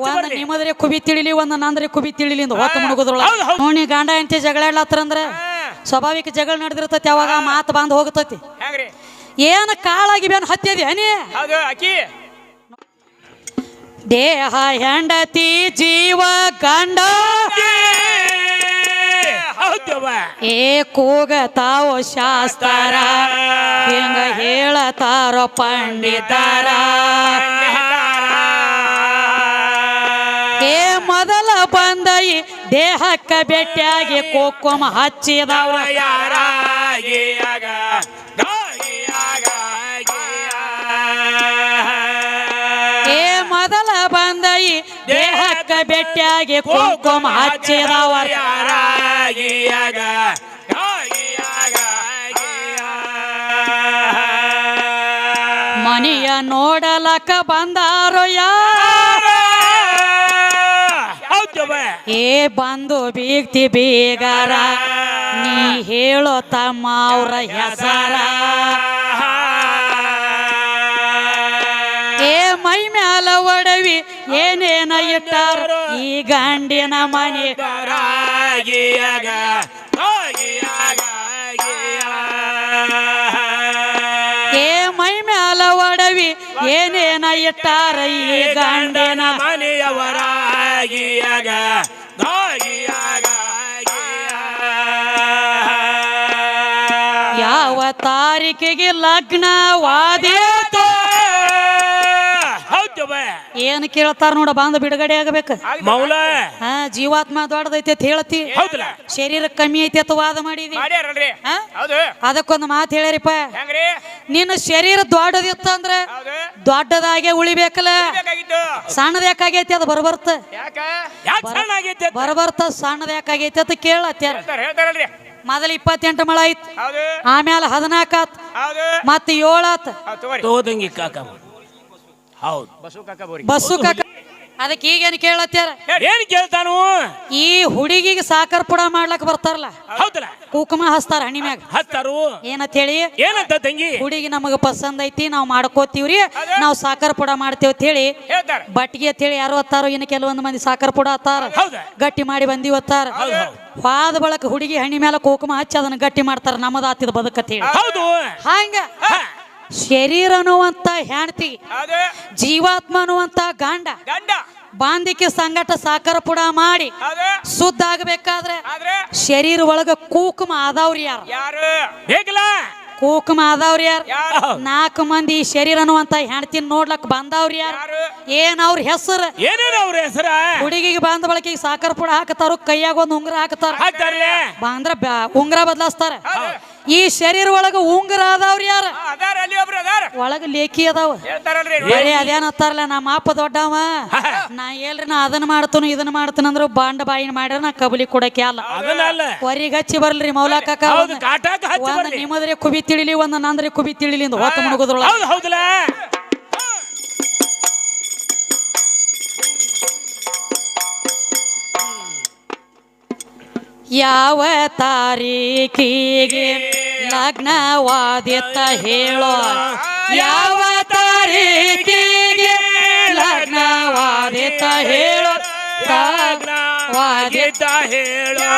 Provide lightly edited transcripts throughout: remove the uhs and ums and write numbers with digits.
ಒಂದ್ ನಿಮ್ಮದ್ರೆ ಕುಬಿ ತಿಳಿಲಿ ಒಂದ್ ನಂದ್ರೆ ಕುಬಿ ತಿಳಿಲಿ ಅಂತ ಹೊತ್ತು ಮುಣಗುದ್ರೊಳಗ ನೋಡಿ ಗಂಡ ಹೆಂಡತಿ ಜಗಳ ಆಡ್ಲತ್ತರಂದ್ರ ಸ್ವಾಭಾವಿಕ ಜಗಳ ನಡೆದಿರ್ತತಿ ಅವಾಗ ಮಾತು ಬಂದ್ ಹೋಗತತಿ ಏನ್ ಕಾಳಾಗಿ ಬೇನ್ ಹತ್ಯದಿ ಅನಿ ದೇಹ ಹೆಂಡತಿ ಜೀವ ಗಂಡ ಏ ಕೂಗತಾವ ಶಾಸ್ತಾರ ಹಿಂಗ ಹೇಳತಾರ ಪಂಡಿತಾರ ಏ ಮೊದಲ ಬಂದೈ ದೇಹಕ್ಕ ಬೆಟ್ಟಿಯಾಗಿ ಕುಂಕುಮ ಹಚ್ಚಿದವ ಏ ಮೊದಲ ಬಂದೈ ದೇಹಕ್ಕ ಬೆಟ್ಟಿಯಾಗಿ ಕುಂಕುಮ ಹಚ್ಚಿದವ ಮನೆಯ ನೋಡಲಕ ಬಂದಾರೋ ಏ ಬಂದು ಬೀಗ್ತಿ ಬೀಗರ ನೀ ಹೇಳೋ ತಮ್ಮ ಅವ್ರ ಹೆಸರ ಏ ಮೈ ಮ್ಯಾಲ ಒಡವಿ ಏನೇನ ಇಟ್ಟಾರ ಈ ಗಂಡಿನ ಮನೆ ಏ ಮೈ ಮ್ಯಾಲ ಒಡವಿ ಏನೇನ ಇಟ್ಟಾರ ಈ ಗಂಡಿನ ಮನೆಯವರ ಯಾವ ತಾರೀಕಿಗೆ ಲಗ್ನವಾದೀತು ಏನ್ ಕೇಳ್ತಾರ ನೋಡ ಬಂದ ಬಿಡುಗಡೆ ಆಗಬೇಕು ಮೌಲ ಜೀವಾತ್ಮ ದೊಡ್ಡದೈತಿ ಅಂತ ಹೇಳ್ತಿ ಶರೀರ ಕಮ್ಮಿ ಐತಿ ಅಂತ ವಾದ ಮಾಡಿದಿ ಅದಕ್ಕೊಂದು ಮಾತು ಹೇಳ್ಯಾರಿಪ್ಪ ನಿನ್ನ ಶರೀರ ದೊಡ್ಡದಿತ್ತು ಅಂದ್ರೆ ದೊಡ್ಡದಾಗೆ ಉಳಿಬೇಕಲ್ಲ ಸಣ್ಣದ ಯಾಕಾಗೈತಿ ಅದು ಬರ್ಬರ್ತ ಬರ್ಬರ್ತ ಸಣ್ಣದ ಯಾಕಾಗೈತಿ ಅಂತ ಕೇಳತ್ಯಾರ ಮೊದಲ 28 ಮಳ ಆಯ್ತು ಆಮೇಲೆ 14 ಆತ್ ಮತ್ತ 7 ಆತ್ ತೋದಂಗಿ ಕಾಕ ಹೌದು ಬಸ್ಸು ಕಾಕ ಅದಕ್ಕೆ ಈಗೇನು ಕೇಳತ್ಯಾರ ಏನ್ ಕೇಳ್ತಾನು ಈ ಹುಡುಗಿಗೆ ಸಾಕರ್ ಪುಡ ಮಾಡ್ಲಕ್ ಬರ್ತಾರಲ್ಲ ಹೌದಲ್ಲ ಕುಂಕುಮ ಹಚ್ತಾರ ಹಣಿ ಮ್ಯಾಗ ಹತ್ತಾರು ಏನಂತ ಹೇಳಿ ಏನಂತ ತಂಗಿ ಹುಡುಗಿ ನಮಗ ಪಸಂದ್ ಐತಿ ನಾವ್ ಮಾಡ್ಕೋತೀವ್ರಿ ನಾವ್ ಸಾಕರ್ ಪುಡ ಮಾಡ್ತೇವ್ ಅಂತ ಹೇಳಿ ಬಟ್ಟಿಗೆ ಅಂತ ಹೇಳಿ ಯಾರು ಹತ್ತಾರೋ ಇನ್ನು ಕೆಲವೊಂದು ಮಂದಿ ಸಾಕರ್ ಪುಡ ಹತ್ತಾರ ಗಟ್ಟಿ ಮಾಡಿ ಬಂದಿವ್ ಹತ್ತಾರ ವಾದ ಬಳಕ ಹುಡುಗಿ ಹಣಿ ಮ್ಯಾಲ ಕುಂಕುಮ ಹಚ್ಚಿ ಅದನ್ನ ಗಟ್ಟಿ ಮಾಡ್ತಾರ ನಮ್ಮದ ಆತಿದ ಬದುಕತ್ ಹೇಳಿ ಹಂಗ ಶರೀರ ಅನ್ನುವಂತ ಹೆಂಡತಿ ಜೀವಾತ್ಮ ಅನ್ನುವಂತ ಗಂಡ ಬಾಂಧಿಕೆ ಸಂಗಟ ಸಾಕರ ಪುಡ ಮಾಡಿ ಶುದ್ಧ ಆಗಬೇಕಾದ್ರೆ ಶರೀರ ಒಳಗ ಕುಂಕುಮ ಆದವ್ರಿ ಯಾರು ಕುಂಕುಮ ಆದವ್ರಿ ಯಾರು 4 ಮಂದಿ ಶರೀರ ಅನ್ನುವಂತ ಹೆಂಡತಿನ ನೋಡ್ಲಕ್ ಬಂದವ್ರಿ ಯಾರು ಏನ್ ಅವ್ರ ಹೆಸರು ಹುಡುಗಿಗೆ ಬಂದ ಬಳಕ ಸಾಕರ ಪುಡ ಹಾಕತಾರ ಕೈಯಾಗ ಒಂದ್ ಉಂಗ್ರ ಹಾಕತಾರ ಬಂದ್ರ ಉಂಗ್ರ ಬದಲಾಸ್ತಾರ ಈ ಶರೀರ ಒಳಗ ಉಂಗ್ರ ಆದವ್ರಿ ಯಾರು ಒಳಗ ಲೇಖಿ ಅದಾವ ಅದೇನತ್ತಾರಲ್ಲ ನಮ್ಮ ಅಪ್ಪ ದೊಡ್ಡವ ನಾ ಹೇಳ್ರಿ ನಾ ಅದನ್ನ ಮಾಡ್ತನು ಇದನ್ನ ಮಾಡ್ತಾನ ಅಂದ್ರ ಬಾಂಡ ಬಾಯಿನ ಮಾಡ್ಯಾರ ನಾ ಕಬಲಿ ಕೊಡಕ್ಕೆ ಅಲ್ಲ ಹೊರಿಗ್ ಹಚ್ಚಿ ಬರ್ಲ್ರಿ ಮೌಲಾಕ ಒಂದ್ ನಿಮ್ಮದ್ರೆ ಕುಬಿ ತಿಳಿಲಿ ಒಂದ್ ನಂದ್ರೆ ಕುಬಿ ತಿಳಿಲಿ ಅಂತ ಹೊತ್ತು ಮುಣಗುದ್ರೊಳಗ ಯಾವ ತಾರೀಕಿಗೆ ಲಗ್ನವಾದಿತ್ತ ಹೇಳೋ ಯಾವ ತಾರೀಕಿಗೆ ಲಗ್ನವಾದಿತ್ತ ಹೇಳೋ ಲಗ್ನವಾದಿತ್ತ ಹೇಳೋ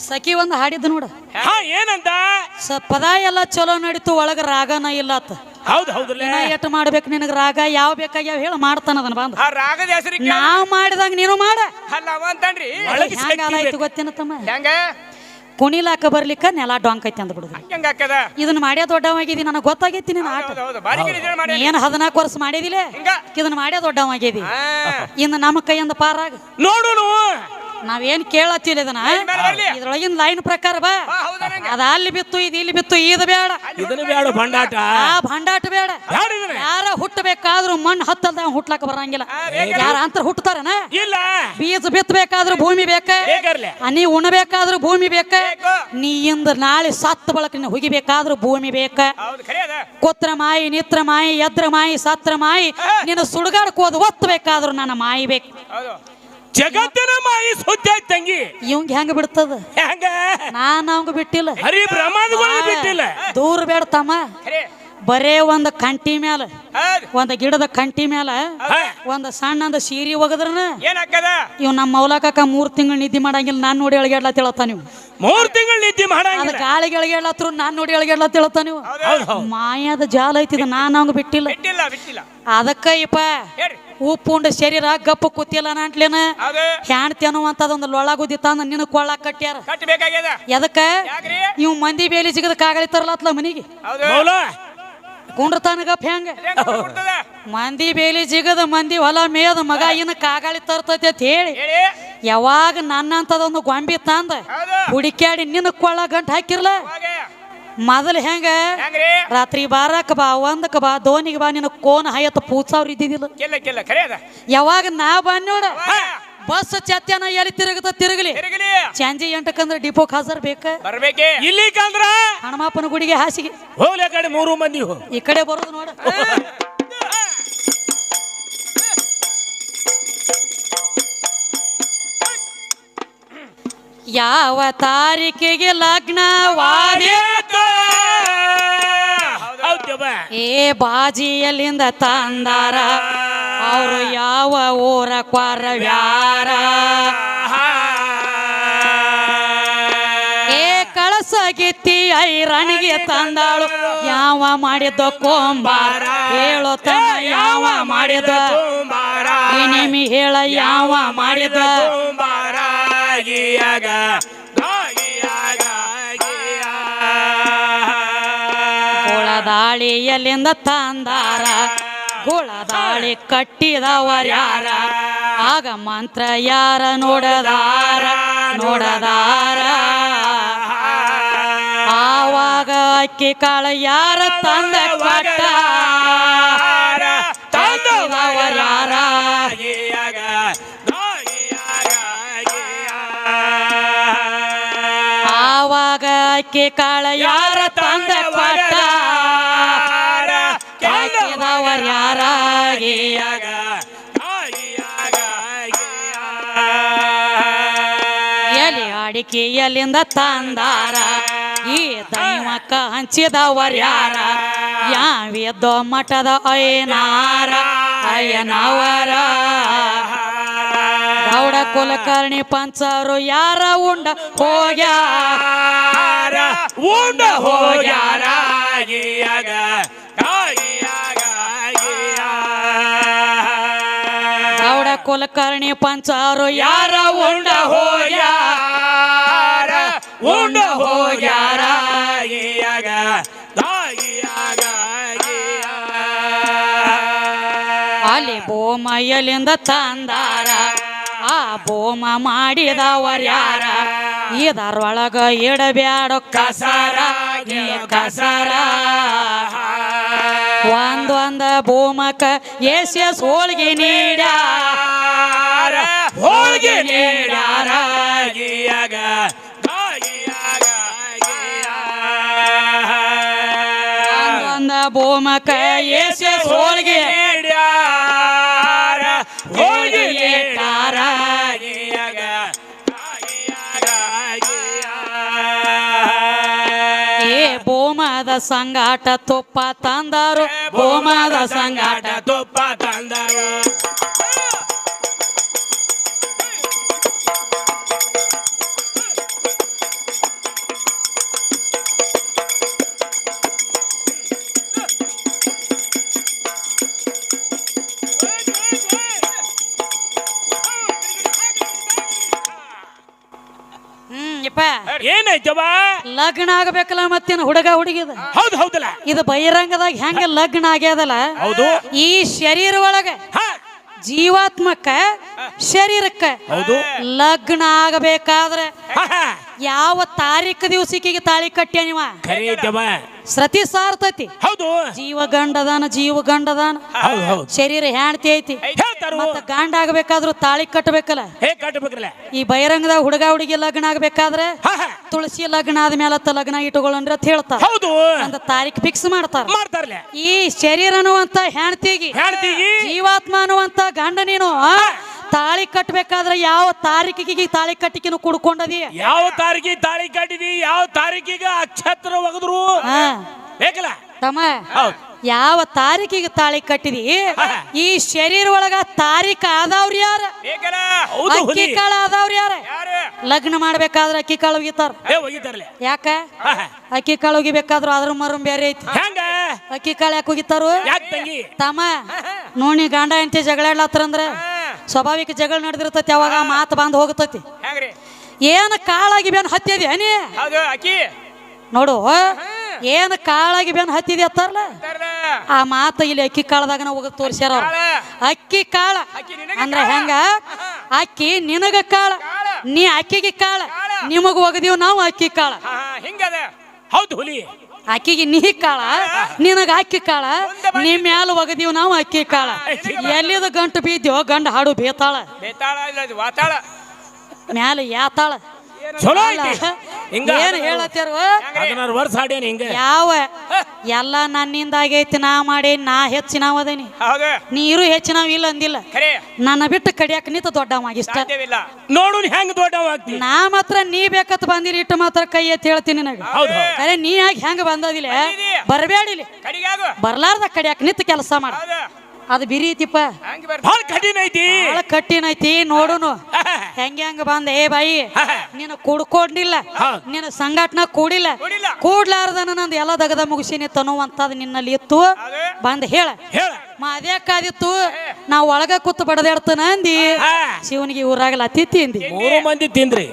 ಸಖಿ ಒಂದು ಹಾಡಿದ್ದು ನೋಡ ಏನಂತ ಪದ ಎಲ್ಲ ಚಲೋ ನಡೀತು ಒಳಗ ರಾಗನ ಇಲ್ಲ ಎಟ್ ಮಾಡ್ಬೇಕು ನಿನಗ ರಾಗ ಯಾವ ಬೇಕಾಗ್ಯಾವ ಹೇಳ ಮಾಡ್ತಾನ ಅದನ್ನ ಬಂದ ನಾವ್ ಮಾಡಿದಾಗ ನೀನು ಮಾಡ ಹೆಂಗಾಯ್ತು ಗೊತ್ತೇನ ತಮ್ಮ ಕುಣಿಲಾಕ ಬರ್ಲಿಕ್ಕ ನೆಲ ಡೊಂಕ್ ಐತಿ ಅಂದ್ ಬಿಡುದು ಇದನ್ನ ಮಾಡ್ಯಾ ದೊಡ್ಡವಾಗಿದಿ ನನಗೆ ಗೊತ್ತಾಗೈತಿ ನೀನು ಆಟ ಏನ್ 14 ವರ್ಷ ಮಾಡಿದಿಲ್ಲ ಇದನ್ನ ಮಾಡ್ಯಾ ದೊಡ್ಡವಾಗಿದಿ ಇನ್ನು ನಮ್ಮ ಕೈಯಿಂದ ಪಾರಾಗ ನೋಡು ನಾವೇನ್ ಕೇಳತ್ತಿಲ್ಲ ಇದನ್ನ ಇದ್ರೊಳಗಿನ ಲೈನ್ ಪ್ರಕಾರ ಬಾ ಅದ ಅಲ್ಲಿ ಬಿತ್ತು ಇದು ಇಲ್ಲಿ ಬಿತ್ತು ಇದು ಬೇಡ ಇದನ್ನ ಬೇಡ ಭಂಡಾಟ ಆ ಭಂಡಾಟ ಬೇಡ ಯಾರ ಹುಟ್ಟಬೇಕಾದ್ರೂ ಮಣ್ಣು ಹತ್ತಲ್ದ ಹುಟ್ಲಾಕ ಬರಂಗಿಲ್ಲ ಯಾರ ಅಂತ ಹುಟ್ಟತಾರನ ಇಲ್ಲ ಬೀಜ ಬಿತ್ತಬೇಕಾದ್ರೂ ಭೂಮಿ ಬೇಕ ನೀ ಉಣಬೇಕಾದ್ರೂ ಭೂಮಿ ಬೇಕ ನೀ ಇಂದ ನಾಳೆ ಸತ್ತ ಬಳಕ ನೀ ಹುಗಿಬೇಕಾದ್ರೂ ಭೂಮಿ ಬೇಕ ಕೊತ್ರ ಮಾಯಿ ನಿತ್ರ ಮಾಯಿ ಎದ್ರ ಮಾಯಿ ಸತ್ರ ಮಾಯಿ ನಿನ್ನ ಸುಡುಗಾಡ್ಕೋದು ಒತ್ತಬೇಕಾದ್ರೂ ನನ್ನ ಮಾಯಿ ಬೇಕು ಜಗತ್ತಿನ ಮಾಯಿ ಸುದ್ದಿ ಆಯ್ತು ತಂಗಿ ಇವಂಗ ಹೆಂಗ ಬಿಡ್ತದ ಹೆಂಗ ನಾನ್ ಅವಂಗ ಬಿಟ್ಟಿಲ್ಲ ಹರಿ ಬ್ರಹ್ಮಾಂಡಗಳು ಬಿಟ್ಟಿಲ್ಲ ದೂರ ಬೇಡ ತಮ್ಮ ಬರೇ ಒಂದ್ ಕಂಟಿ ಮ್ಯಾಲ ಒಂದ್ ಗಿಡದ ಕಂಟಿ ಮ್ಯಾಲ ಒಂದ್ ಸಣ್ಣಂದ ಸೀರಿ ಒಗದ್ರನ ಇವ್ ನಮ್ಮ ಮೌಲಕಾಕ 3 ತಿಂಗಳು ನಿದ್ದೆ ಮಾಡಂಗಿಲ್ಲ ನಾನ್ ನೋಡಿ ಎಳಗ್ಯಾಡ್ಲ ತಿಳತ್ತ ನೀವು 3 ತಿಂಗಳು ನಿದ್ದೆ ಮಾಡಂಗಿಲ್ಲ ಗಾಳಿಗೆ ಎಳಗ್ಯಾಡ್ಲತ್ರು ನಾನ್ ನೋಡಿ ಎಳಗ್ಯಾಡ್ಲ ತಿಳತ್ತ ನೀವು ಮಾಯಾದ ಜಾಲ ಐತಿದ ನಾನ್ ಅವಂಗ ಬಿಟ್ಟಿಲ್ಲ ಅದಕ್ಕ ಇಪ್ಪ ಉಪ್ಪುಂಡ ಶರೀರ ಗಪ್ಪ ಕೂತಿಲ್ಲ ನಾಂಟ್ಲೇನ ಹ್ಯಾಣ್ತಿ ಅನ್ನುವಂತದೊಂದು ಲೊಳಗುದಿ ತಂದ ನಿನ್ನ ಕೊಳ್ಳಾಕ ಕಟ್ಟ್ಯಾರ ಎದಕ್ಕ ಇವ್ ಮಂದಿ ಬೇಲಿ ಸಿಗದ ಕಾಗಳಿ ತರ್ಲತ್ಲ ಮನಿಗೆ ಕುಂಡ್ರತಾನ ಗಪ್ ಹೆಂಗ ಮಂದಿ ಬೇಲಿ ಜಿಗದ ಮಂದಿ ಹೊಲ ಮೇದ ಮಗ ಇನ್ನ ಕಾಗಾಳಿ ತರ್ತೈತಿ ಅಂತ ಹೇಳಿ ಯಾವಾಗ ನನ್ನಂತದೊಂದು ಗೊಂಬಿ ತಂದ ಹುಡುಕ್ಯಾಡಿ ನಿನ್ನ ಕೊಳ್ಳ ಗಂಟ್ ಹಾಕಿರ್ಲ ಮೊದಲು ಹೆಂಗ ರಾತ್ರಿ ಬಾರಕ್ ಬಾ ಒಂದಕ್ಕೆ ಬಾ ದೋನಿಗೆ ಬಾ ನಿನ್ನ ಕೋನ ಹೈಯತ್ತ ಪೂಚಾವ್ರ ಇದ್ದಿದ್ದಿಲ್ಲ ಯಾವಾಗ ನಾ ಬಂದೋಡ ಬಸ್ ಚತ್ಯಾನ ಎಲ್ಲಿ ತಿರುಗಲಿ ಚಂಜಿ 8 ಡಿಪೋ ಖಾಸರ್ ಬೇಕ ಇಲ್ಲಿ ಕಂದ್ರ ಹನುಮಪ್ಪನ ಗುಡಿಗೆ ಹಾಸಿಗೆ ಹೋಗ್ಲಿ ಕಡೆ 3 ಮಂದಿ ಈ ಕಡೆ ಬರೋದು ನೋಡ ಯಾವ ತಾರೀಕಿಗೆ ಏ ಬಾಜಿಯಲ್ಲಿಂದ ತಂದಾರ ಅವರು ಯಾವ ಊರ ಕ್ವಾರವ್ಯಾರ ಏ ಕಳಸ ಗಿತ್ತಿ ಐರಣಿಗೆ ತಂದಾಳು ಯಾವ ಮಾಡಿದ ಕೊಂಬಾರ ಹೇಳೋ ತಮ್ಮ ಯಾವ ಮಾಡಿದ ನಿಮಿ ಹೇಳ ಯಾವ ಮಾಡಿದ ದಾಳಿಯಲ್ಲಿಂದ ತಂದಾರ ಗುಳದಾಳಿ ಕಟ್ಟಿದವರ್ಯಾರ ಆಗ ಮಂತ್ರ ಯಾರ ನೋಡದಾರ ಆವಾಗ ಅಕ್ಕಿ ಕಾಳ ಯಾರ ತಂದ ಕೊಟ್ಟ ತಂದವರ್ಯಾರ ಆವಾಗ ಅಕ್ಕಿ ಕಾಳ ಯಾರ ತಂದ ಕೊಟ್ಟ ಎಲೆ ಅಡಿಕೆಯಲ್ಲಿಂದ ತಂದಾರ ಈ ದೈವಕ್ಕ ಹಂಚಿದವರ್ಯಾರ ಯಾವಿದ್ದೋ ಮಠದ ಅಯ್ಯನಾರ ಗೌಡ ಕುಲಕರ್ಣಿ ಪಂಚರು ಯಾರ ಉಂಡ ಹೋಗ್ಯಾರ ಗೌಡ ಕುಲಕರ್ಣಿ ಪಂಚರು ಯಾರ ಉಂಡ ಹೋಗ್ಯಾರ ಅಲ್ಲಿ ಬೋಮಯ್ಯಲಿಂದ ತಂದಾರ ಆ ಬೋಮ ಮಾಡಿದವರ್ಯಾರ ಇದರೊಳಗ ಇಡಬ್ಯಾಡ ಕಸರ ಒಂದೊಂದ ಬೋಮಕ ಎಸ್ ಹೋಳ್ಗೆ ನೀಡ್ಯಾರ ಒಂದೊಂದ ಬೋಮಕ ಎಸ್ ಹೋಳ್ಗೆ ಬೋಮದ ಸಂಗಾಟ ತುಪ್ಪ ತಂದರು ಬೋಮದ ಸಂಗಾಟ ತುಪ್ಪ ತಂದರು ಏನಾಯ್ತವ ಲಗ್ನ ಆಗಬೇಕಲ್ಲ ಮತ್ತೇನು ಹುಡುಗ ಹುಡುಗಿದ ಹೌದಲ್ಲ ಇದು ಬಹಿರಂಗದಾಗ ಹೆಂಗ ಲಗ್ನ ಆಗ್ಯದಲ್ಲ ಹೌದು ಈ ಶರೀರ ಒಳಗ ಜೀವಾತ್ಮಕ್ಕ ಶರೀರಕ್ಕ ಹೌದು ಲಗ್ನ ಆಗಬೇಕಾದ್ರೆ ಹಾ, ಹಾ. ಯಾವ ತಾರೀಖ ದಿವಸಕ್ಕಿಗೆ ತಾಳಿ ಕಟ್ಟ್ಯ ನೀವ ಖರೆ ಐತವ್ವ. ಸತಿ ಸಾರ್ತೈತಿ ಹೌದು ಜೀವ ಗಂಡದಾನ ಹೌದು ಹೌದು ಶರೀರ ಹೆಣ್ತಿ ಐತಿ ಹೇಳ್ತಾರು ಮತ್ತ ಗಂಡ ಆಗಬೇಕಾದ್ರೂ ತಾಳಿ ಕಟ್ಟಬೇಕಲ್ಲ ಹೇ ಕಟ್ಟಬೇಕಲ್ಲ ಈ ಬಹಿರಂಗದಾಗ ಹುಡುಗಿ ಲಗ್ನ ಆಗ್ಬೇಕಾದ್ರೆ ಹಾ, ಹಾ. ತುಳಸಿ ಲಗ್ನ ಆದ್ಮೇಲೆ ಲಗ್ನ ಇಟ್ಟುಕೊಳ್ಳಂದ್ರೆ ಅಂತ ಹೇಳ್ತಾರ ಹೌದು ಅಂತ ತಾರೀಖ್ ಫಿಕ್ಸ್ ಮಾಡ್ತಾರ ಮಾಡ್ತಾರಲ್ಲ ಈ ಶರೀರ ಅನ್ನುವಂತ ಹೆಣ್ತಿಗಿ ಹೇಳ್ತೀಗಿ ಜೀವಾತ್ಮ ಅನ್ನುವಂತ ಗಂಡ ನೀನು ತಾಳಿ ಕಟ್ಟಬೇಕಾದ್ರೆ ಯಾವ ತಾರೀಕಿಗೆ ತಾಳಿ ಕಟ್ಟಿಕಿನ ಕುಡ್ಕೊಂಡದಿ ಯಾವ ತಾರೀಕಿಗೆ ತಾಳಿ ಕಟ್ಟಿದಿ ಯಾವ ತಾರೀಕಿಗೆ ಅಕ್ಷತ್ರ ಒಗದ್ರು ಹಾ ಬೇಕಲ್ಲ ತಮ್ಮ ಹೌದು ಯಾವ ತಾರೀಕಿಗೆ ತಾಳಿ ಕಟ್ಟಿದಿ ಈ ಶರೀರ ಒಳಗ ತಾರೀಖ್ ಆದವ್ರ ಯಾರ ಬೇಕಲ್ಲ ಹೌದು ಅಕ್ಕಿ ಹುಲಿ ಕಾಳ ಆದವ್ರ ಯಾರ ಯಾರು ಲಗ್ನ ಮಾಡ್ಬೇಕಾದ್ರೆ ಅಕ್ಕಿ ಕಾಳು ಒಗಿತಾರ ಹೇ ಒಗಿತಾರಲ್ಲ ಯಾಕ ಹಾ, ಹಾ. ಅಕ್ಕಿ ಕಾಳು ಒಗಿಬೇಕಾದ್ರು ಅದ್ರ ಮರಂ ಬೇರೆ ಐತಿ ಹೆಂಗ ಅಕ್ಕಿ ಕಾಳು ಯಾಕೆ ಒಗಿತಾರು ಯಾಕೆ ತಂಗಿ ತಮ್ಮ ನೋಡಿ ಗಂಡ ಹೆಂಡತಿ ಜಗಳಾಡ್ಲತ್ತರಂದ್ರ ಸ್ವಾಭಾವಿಕ ಜಗಳ ನಡೆದಿರ್ತೈತಿ ಅವಾಗ ಮಾತು ಬಂದ್ ಹೋಗ್ತೈತಿ ಹೆಂಗ್ರಿ ಏನ್ ಕಾಳಾಗಿ ಬೇನ್ ಹತ್ತಿದಿ ನೀ ಹೌದು ಅಕ್ಕಿ ನೋಡು ಏನ್ ಕಾಳಾಗಿ ಬೇನ್ ಹತ್ತಿದಿ ಅತ್ತಾರಲ್ಲ ಆ ಮಾತು ಇಲ್ಲಿ ಅಕ್ಕಿ ಕಾಳದಾಗ ಹೋಗ ತೋರ್ಸ್ಯಾರ ಅವ್ರು. ಅಕ್ಕಿ ಕಾಳ ಅಂದ್ರ ಹೆಂಗ ಅಕ್ಕಿ ನಿನಗ ಕಾಳ ನೀ ಅಕ್ಕಿಗೆ ಕಾಳ ನಿಮಗ ಒಗದೀವ್ ನಾವು ಅಕ್ಕಿ ಕಾಳ ಹಿಂಗದ ಹೌದು ಹುಲಿ ಅಕ್ಕಿಗೆ ನೀ ಕಾಳ ನಿನಗ ಅಕ್ಕಿ ಕಾಳ ನೀ ಮ್ಯಾಲ ಒಗದೀವ್ ನಾವು ಅಕ್ಕಿ ಕಾಳ ಎಲ್ಲಿದ ಗಂಟು ಬಿದ್ದೀವೋ ಗಂಡ ಹಾಡು ಬೇತಾಳ ಬೇತಾಳ ಇಲ್ಲ ಇದು ವಾತಾಳ ಮ್ಯಾಲ ಯಾತಾಳ ಚಲೋ ಐತಿ ಹಿಂಗ ಏನ್ ಹೇಳತ್ತಾರ 16 ವರ್ಷ ಆಡ್ಯಾನ ಹಿಂಗ ಯಾವ ಎಲ್ಲ ನನ್ನಿಂದ ಆಗೈತಿ ನಾ ಮಾಡಿ ನಾ ಹೆಚ್ಚಿನಾವ್ ಅದೇನಿ ಹೌದು ನೀರು ಹೆಚ್ಚಿನಾವ್ ಇಲ್ಲ ಅಂದಿಲ್ಲ ಖರೆ ನನ್ನ ಬಿಟ್ಟು ಕಡಿಯಾಕ ನಿಂತ ದೊಡ್ಡವಾಗಿಷ್ಟ ಸಾಧ್ಯವಿಲ್ಲ ನೋಡು ಹೆಂಗ್ ದೊಡ್ಡವ ಆಗ್ತಿ ನಾ ಮಾತ್ರ ನೀ ಬೇಕತ್ ಬಂದಿರಿ ಇಟ್ಟು ಮಾತ್ರ ಕೈ ಎತ್ತಿ ಹೇಳ್ತೀನಿ ನಿನಗ ಹೌದು ಅರೆ ನೀ ಯಾಕೆ ಹೆಂಗ ಬಂದದಿಲ್ಲ ಬರಬೇಡಿಲಿ ಕಡಿಗಾಗು ಬರ್ಲಾರ್ದ ಕಡಿಯಾಕ ನಿಂತ ಕೆಲಸ ಮಾಡ ಹೌದು ಅದು ಬಿರಿ ಐತಿಪ್ಪ ಹಂಗೆ ಭಾಳ ಕಠಿಣ ಐತಿ ಭಾಳ ಕಟ್ಟಿನೈತಿ ನೋಡುನು ಹೆಂಗ ಬಂದ ಏ ಬಾಯಿ ನೀನು ಕುಡ್ಕೊಂಡಿಲ್ಲ ನಿನ್ನ ಸಂಘಟನ ಕೂಡಿಲ್ಲ ಕೂಡ್ಲಾರ್ದನ ನಂದು ಎಲ್ಲ ದಗದ ಮುಗಿಸಿನಿ ತನ್ನುವಂತದ್ ನಿನ್ನಲ್ಲಿ ಇತ್ತು ಬಂದ್ ಹೇಳ ಹೇಳ ಅದೇ ಕಾದಿತ್ತು ನಾವ್ ಒಳಗ ಕೂತು ಬಡದಾಡ್ತಾನ ಅಂದಿ ಶಿವನಿಗೆ ಊರಾಗಲ್ಲ ಅತಿಥಿ ಅಂದಿ 3 ಮಂದಿ ತಿಂದ್ರಿ